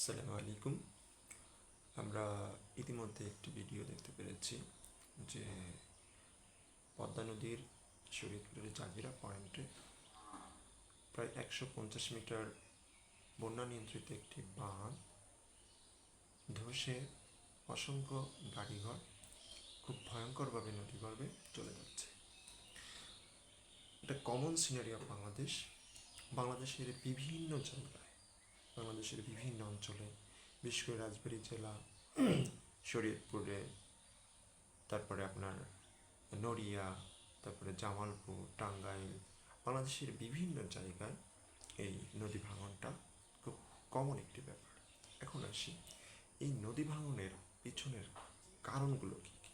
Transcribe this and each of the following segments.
আসসালামু আলাইকুম। আমরা ইতিমধ্যে একটি ভিডিও দেখতে পেরেছি যে পদ্মা নদীর শরীয়তপুরের জাজিরা পয়েন্টে প্রায় 150 মিটার বন্যা নিয়ন্ত্রিত একটি বাঁধ ধসে অসংখ্য বাড়িঘর খুব ভয়ঙ্করভাবে নদীগর্ভে চলে যাচ্ছে। এটা কমন সিনারি অফ বাংলাদেশের বিভিন্ন জায়গায়, বাংলাদেশের বিভিন্ন অঞ্চলে, বিশেষ করে রাজবাড়ী জেলা, শরীয়তপুরে, তারপরে আপনার নড়িয়া, তারপরে জামালপুর, টাঙ্গাইল, বাংলাদেশের বিভিন্ন জায়গায় এই নদী ভাঙনটা খুব কমন একটি ব্যাপার। এখন আসি এই নদী ভাঙনের পিছনের কারণগুলো কী কী।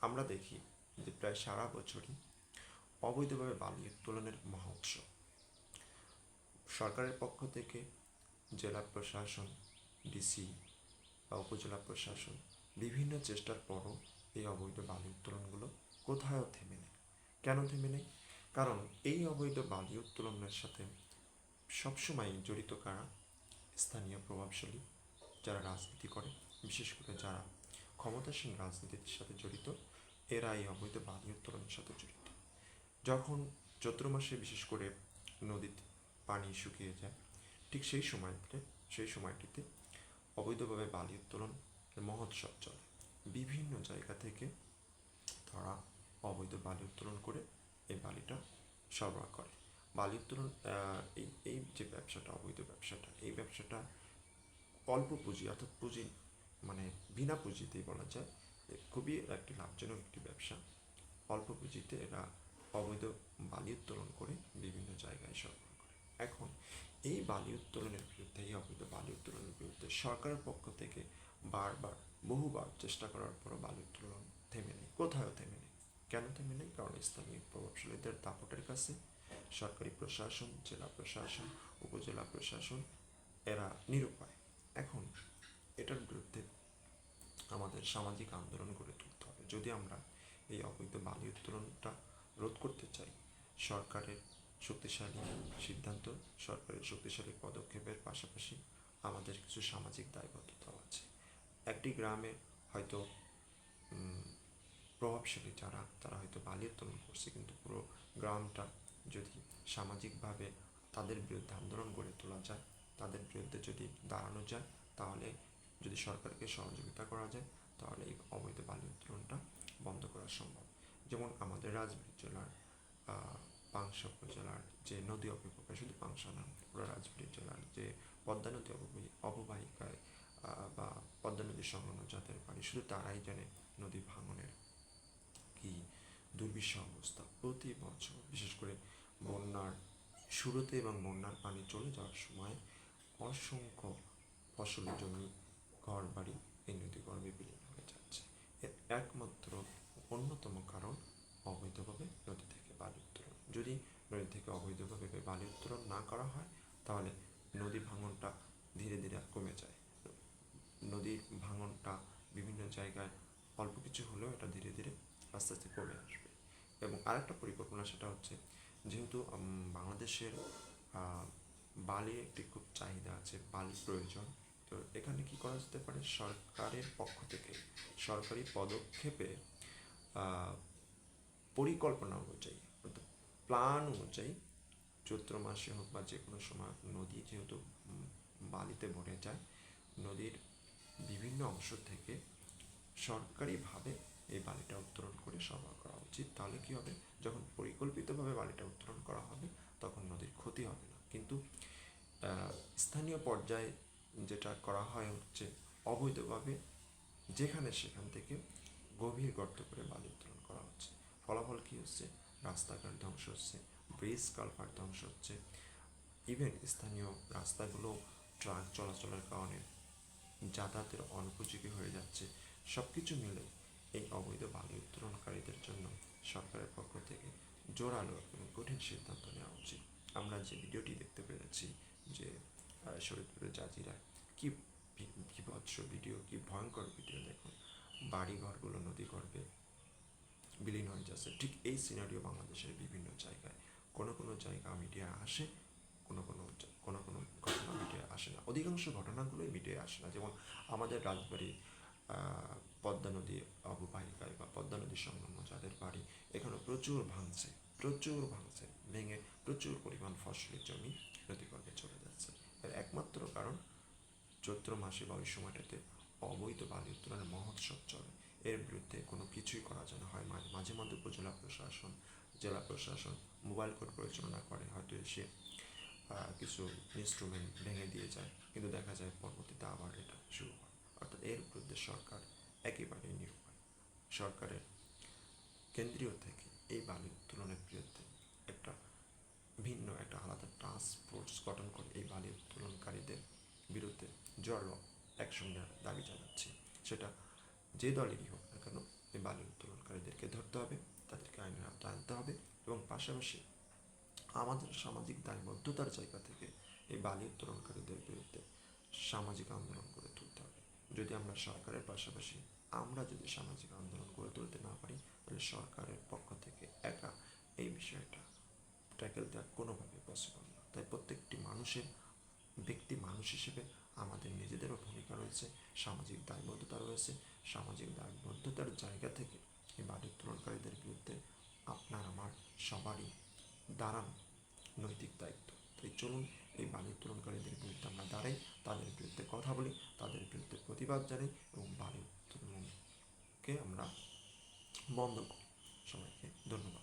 আমরা দেখি যে প্রায় সারা বছরই অবৈধভাবে বালি উত্তোলনের মহোৎসব সরকারের পক্ষ থেকে জেলা প্রশাসন, ডিসি বা উপজেলা প্রশাসন বিভিন্ন চেষ্টার পরও এই অবৈধ বালি উত্তোলনগুলো কোথাও থেমে নেই। কেন থেমে নেই? কারণ এই অবৈধ বালি উত্তোলনের সাথে সবসময় জড়িত কারা? স্থানীয় প্রভাবশালী যারা রাজনীতি করে, বিশেষ করে যারা ক্ষমতাসীন রাজনীতির সাথে জড়িত, এরা এই অবৈধ বালি উত্তোলনের সাথে জড়িত। যখন চৈত্র মাসে বিশেষ করে নদীতে পানি শুকিয়ে যায়, ঠিক সেই সময়টিতে অবৈধভাবে বালি উত্তোলন মহোৎসব চলে। বিভিন্ন জায়গা থেকে তারা অবৈধ বালি উত্তোলন করে এই বালিটা সরবরাহ করে। বালি উত্তোলন এই এই যে ব্যবসাটা, অবৈধ ব্যবসাটা, এই ব্যবসাটা অল্প পুঁজি, অর্থাৎ পুঁজি মানে বিনা পুঁজিতেই বলা যায় খুবই একটি লাভজনক একটি ব্যবসা। অল্প পুঁজিতে এরা অবৈধ বালি উত্তোলন করে বিভিন্ন জায়গায় সরবরাহ করে। এখন এই বালি উত্তোলনের বিরুদ্ধে, এই অবৈধ বালি উত্তোলনের বিরুদ্ধে সরকারের পক্ষ থেকে বহুবার চেষ্টা করার পরও বালি উত্তোলন থেমে নেই, কোথাও থেমে নেই। কেন থেমে নেই? কারণ স্থানীয় প্রভাবশালীদের দাপটের কাছে সরকারি প্রশাসন, জেলা প্রশাসন, উপজেলা প্রশাসন এরা নিরুপায়। এখন এটার বিরুদ্ধে আমাদের সামাজিক আন্দোলন গড়ে তুলতে হবে। যদি আমরা এই অবৈধ বালি উত্তোলনটা রোধ করতে চাই, সরকারের শক্তিশালী সিদ্ধান্ত, সরকারের শক্তিশালী পদক্ষেপের পাশাপাশি আমাদের কিছু সামাজিক দায়বদ্ধতাও আছে। একটি গ্রামে হয়তো প্রভাবশালী তারা হয়তো বালি উত্তোলন করছে, কিন্তু পুরো গ্রামটা যদি সামাজিকভাবে তাদের বিরুদ্ধে আন্দোলন গড়ে তোলা যায়, তাদের বিরুদ্ধে যদি দাঁড়ানো যায়, তাহলে যদি সরকারকে সহযোগিতা করা যায়, তাহলে এই অবৈধ বালি উত্তোলনটা বন্ধ করা সম্ভব। যেমন আমাদের রাজবাড়ী জেলার পাংশা উপজেলার যে নদী অববাহিকায়, শুধু পাংশা না, পুরো রাজবাড়ী জেলার যে পদ্মা নদী অববাহিকায় বা পদ্মা নদী সংলগ্ন যাদের বাড়ি, শুধু তারাই জানে নদী ভাঙনের কি দুর্বিষহ অবস্থা। প্রতি বছর বিশেষ করে বন্যার শুরুতে এবং বন্যার পানি চলে যাওয়ার সময় অসংখ্য ফসল জমি, ঘর বাড়ি এই নদী গর্ভে বিলীন হয়ে যাচ্ছে। এর একমাত্র অন্যতম কারণ অবৈধভাবে নদী থেকে বালি উত্তোলন। যদি নদী থেকে অবৈধভাবে বালি উত্তোলন না করা হয়, তাহলে নদী ভাঙনটা ধীরে ধীরে কমে যায়। নদীর ভাঙনটা বিভিন্ন জায়গায় অল্প কিছু হলেও এটা ধীরে ধীরে আস্তে আস্তে কমে আসবে। এবং আরেকটা পরিকল্পনা, সেটা হচ্ছে যেহেতু বাংলাদেশের বালির একটি খুব চাহিদা আছে, বালির প্রয়োজন, তো এখানে কি করা যেতে পারে? সরকারের পক্ষ থেকে সরকারি পদক্ষেপে পরিকল্পনা অনুযায়ী, অর্থাৎ প্ল্যান অনুযায়ী চৈত্র মাসে হোক বা যে কোনো সময় নদী যেহেতু বালিতে ভরে যায়, নদীর বিভিন্ন অংশ থেকে সরকারিভাবে এই বালিটা উত্তোলন করে সরবরাহ করা উচিত। তাহলে কি হবে? যখন পরিকল্পিতভাবে বালিটা উত্তোলন করা হবে, তখন নদীর ক্ষতি হবে না। কিন্তু স্থানীয় পর্যায়ে যেটা করা হয় হচ্ছে অবৈধভাবে যেখানে সেখান থেকে গভীর গর্ত করে বালি উত্তোলন করা হচ্ছে। ফলাফল কী হচ্ছে? রাস্তাঘাট ধ্বংস হচ্ছে, ব্রিজ কালভার্ট ধ্বংস হচ্ছে, ইভেন স্থানীয় রাস্তাগুলো ট্রাক চলাচলের কারণে যাতায়াতের অনুপযোগী হয়ে যাচ্ছে। সব কিছু মিলে এই অবৈধ বালি উত্তোলনকারীদের জন্য সরকারের পক্ষ থেকে জোরালো এবং কঠিন সিদ্ধান্ত নেওয়া উচিত। আমরা যে ভিডিওটি দেখতে পেরেছি যে শরীয়তপুরের জাজিরায়, কি বিভৎস ভিডিও, কি ভয়ঙ্কর ভিডিও! দেখুন, বাড়ি ঘরগুলো নদী গর্ভে বিলীন হয়ে যাচ্ছে। ঠিক এই সিনারিও বাংলাদেশের বিভিন্ন জায়গায়, কোনো কোনো জায়গা মিডিয়া আসে, কোনো ঘটনা মিডিয়ায় আসে না, অধিকাংশ ঘটনাগুলোই মিডিয়ায় আসে না। যেমন আমাদের রাজবাড়ি পদ্মা নদী অববাহিকায় বা পদ্মা নদী সংলগ্ন যাদের বাড়ি, এখানে প্রচুর ভাঙছে, ভেঙে প্রচুর পরিমাণ ফসলের জমি নদীগর্ভে চলে যাচ্ছে। এর একমাত্র কারণ চৈত্র মাসে বা ওই সময়টাতে অবৈধ বালি উত্তোলনের মহোৎসব চলে। এর বিরুদ্ধে কোনো কিছুই করা যায় না, হয় মাঝে মধ্যে উপজেলা প্রশাসন, জেলা প্রশাসন মোবাইল কোর্ট পরিচালনা করে, হয়তো এসে কিছু ইনস্ট্রুমেন্ট ভেঙে দিয়ে যায়, কিন্তু দেখা যায় পরবর্তীতে আবার এটা শুরু হয়। অর্থাৎ এর বিরুদ্ধে সরকার একেবারেই নিরুপায়। সরকারের কেন্দ্রীয় থেকে এই বালি উত্তোলনের বিরুদ্ধে একটা একটা আলাদা টাস্ক ফোর্স গঠন করে এই বালি উত্তোলনকারীদের বিরুদ্ধে জোরালো অ্যাকশন নেওয়ার দাবি জানাচ্ছি। সেটা যে দলেরই হোক না কেন, এই বালি উত্তোলনকারীদেরকে ধরতে হবে, তাদেরকে আইনের আওতায় আনতে হবে, এবং পাশাপাশি আমাদের সামাজিক দায়বদ্ধতার জায়গা থেকে এই বালি উত্তোলনকারীদের বিরুদ্ধে সামাজিক আন্দোলন গড়ে তুলতে হবে। যদি আমরা সরকারের পাশাপাশি আমরা যদি সামাজিক আন্দোলন গড়ে তুলতে না পারি, তাহলে সরকারের পক্ষ থেকে একা এই বিষয়টা ট্যাকেল দেওয়া কোনোভাবে পসিবল না। তাই প্রত্যেকটি মানুষ হিসেবে আমাদের নিজেদেরও ভূমিকা রয়েছে, সামাজিক দায়বদ্ধতা রয়েছে। সামাজিক দায়বদ্ধতার জায়গা থেকে এই বালি উত্তোলনকারীদের বিরুদ্ধে আপনার আমার সবারই দাঁড়ানো নৈতিক দায়িত্ব। তাই চলুন এই বালি উত্তোলনকারীদের বিরুদ্ধে আমরা দাঁড়াই, তাদের বিরুদ্ধে কথা বলি, তাদের বিরুদ্ধে প্রতিবাদ জানাই, এবং বালি উত্তোলনকে আমরা বন্ধ করি। সবাইকে ধন্যবাদ।